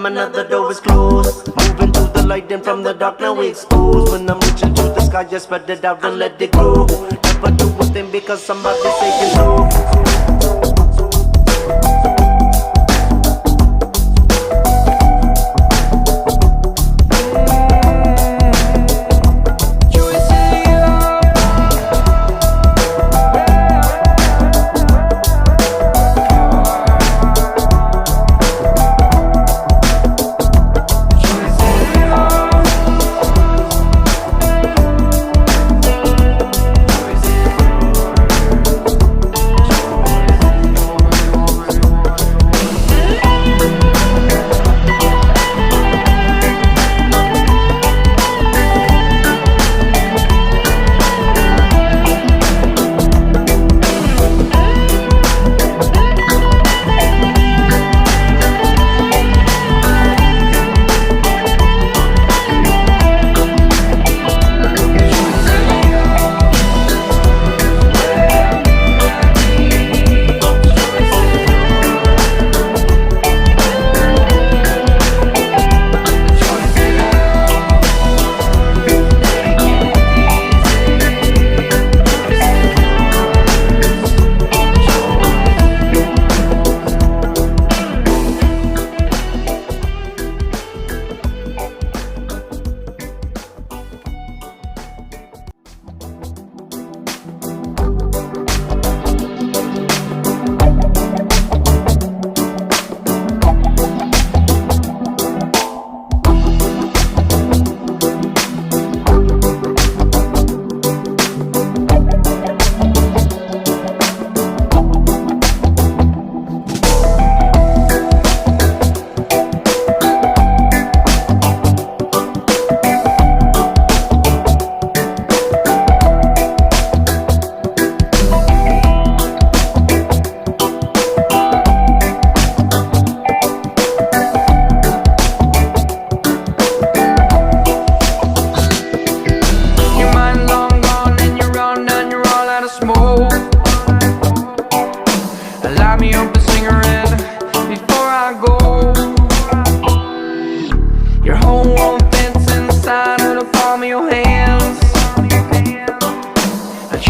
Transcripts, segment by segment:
Another door is closed. Moving through the light and from the dark now we exposed. When I'm reaching to the sky, just spread it out and let it grow. Never do a thing because somebody say you know.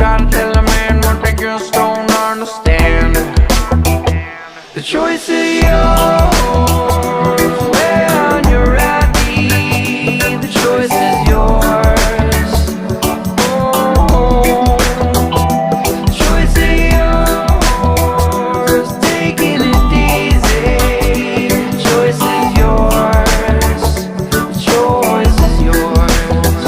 try to tell a man what they just don't understand. The choice is yours when you're ready. The choice is yours. Oh, the choice is yours. Taking it easy. The choice is yours. The choice is yours.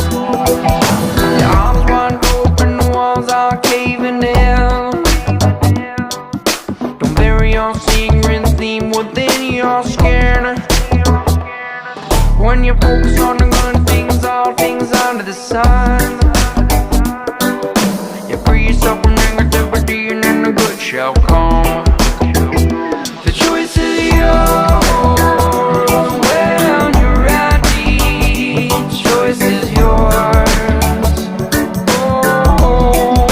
Your arms wide open, the walls are caving in. Don't bury your secrets deep within your skin. When you focus on the good things, all things under the sun, you free yourself from negativity and then the good shall come. The choice is yours when you're ready. The choice is yours. Oh,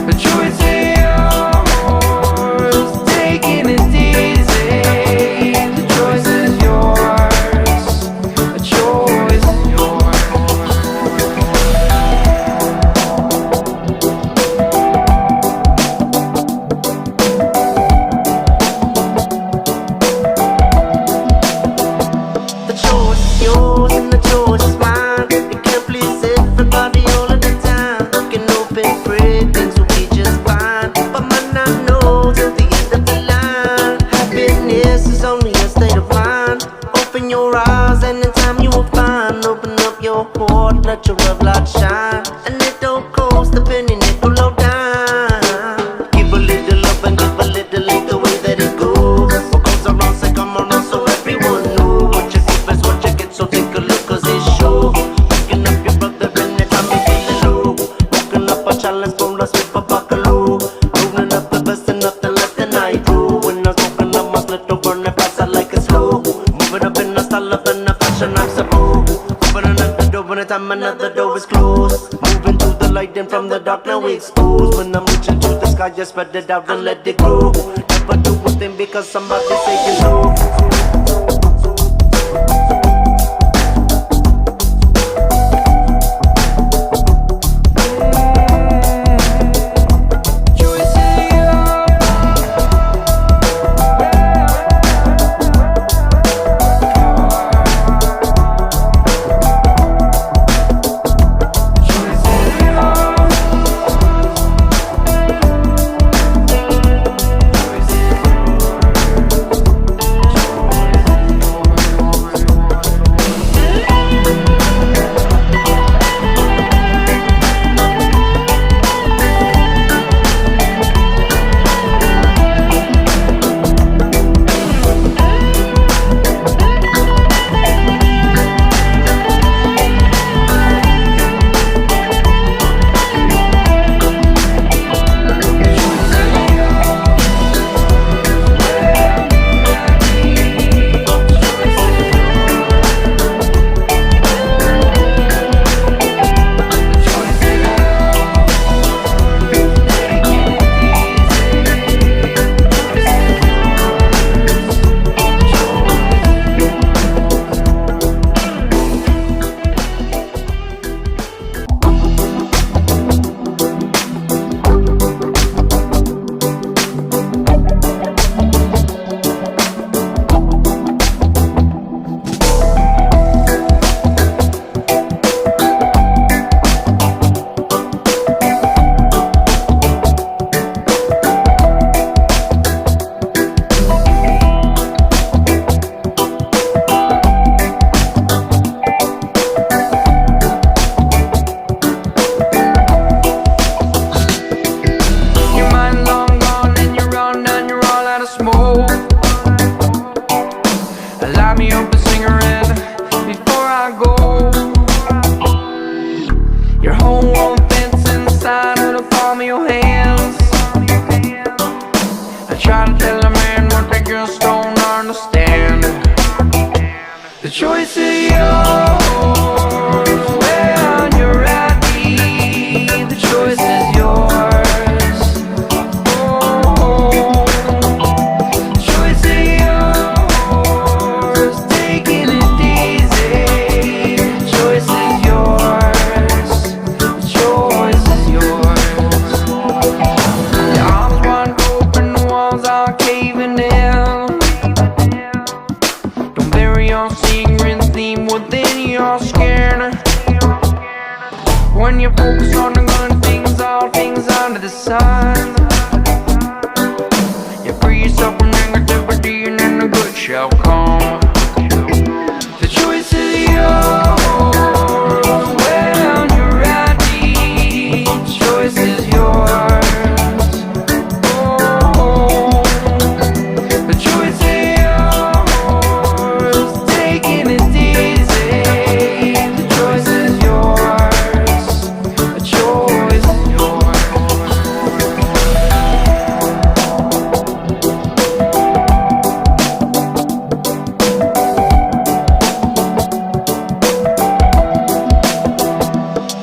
the choice is yours. Taking it easy. The choice is yours. The choice is yours. The choice is yours and the choice is mine. You can't please everybody all of the time. You can open, pray, things will be just fine. But might not know till the end of the line. Happiness is only a state of mind. Open your eyes and in time you will find. Open up your heart, let your love light shine. And it don't cost a penny, nickel or dime. Give a little love and give a little like the way that it goes. What goes around say come around so everyone knows. What you give is what you get, so take a look cause it shows. Waking up your brother anytime you feeling low. Woken up a challenge for us with a buckaloo. Moving up the best and nothing less than I do. When I'm smoking up my split over and fast I like it slow. Moving up in a style up in a fashion I'm so opening up the door when the time another door is closed. Moving to the light and from the dark now we exposed. When I'm reaching to the sky just spread it out and let it grow. Never do a thing because somebody say you know. Choice is yours. when you focus on the good things, all things under the sun. You free yourself from negativity and then the good shall come. The choice is yours when you're ready. The choice is yours. Oh, the choice is yours. Taking it easy. The choice is yours. The choice is yours.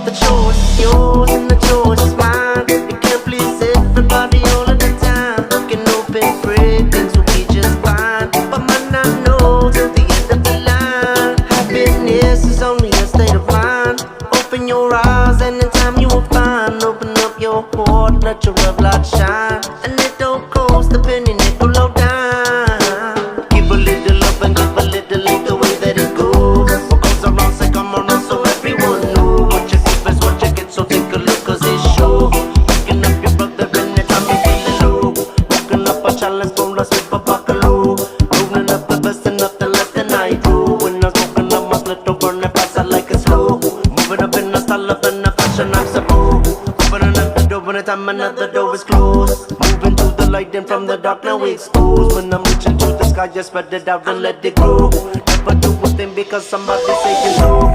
The choice is yours and the choice is mine. You can't please everybody all of the time. You can open great things will be just fine, but might not know till the end of the line. Happiness is only a state of mind. Open your eyes and in time you will find. Open up your heart, let your love light shine. And it don't cost a penny, nickel or dime. Give a little love and give a little like the way that it goes. What goes around say come on, so everyone know. What you give is what you get, so take a look cause it show. Waking up your brother anytime you feeling low. Walking up a challenge from us with a buckle. Moving up the best and nothing less than I do. When I was walking up my split over and fast I like it slow. Moving up in a style up in a fashion I'm so opening up the door when the time another door is closed. Moving to the light and from the dark now we exposed. When I'm reaching to the sky just spread it out and let it grow. Never do a thing because somebody say it's so.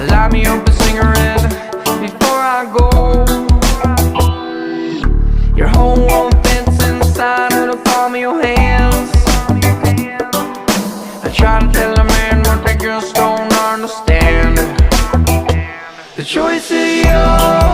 Light me up a cigarette before I go. Your whole world fits inside of the palm of your hands. I try to tell a man what they just don't understand. The choice is yours.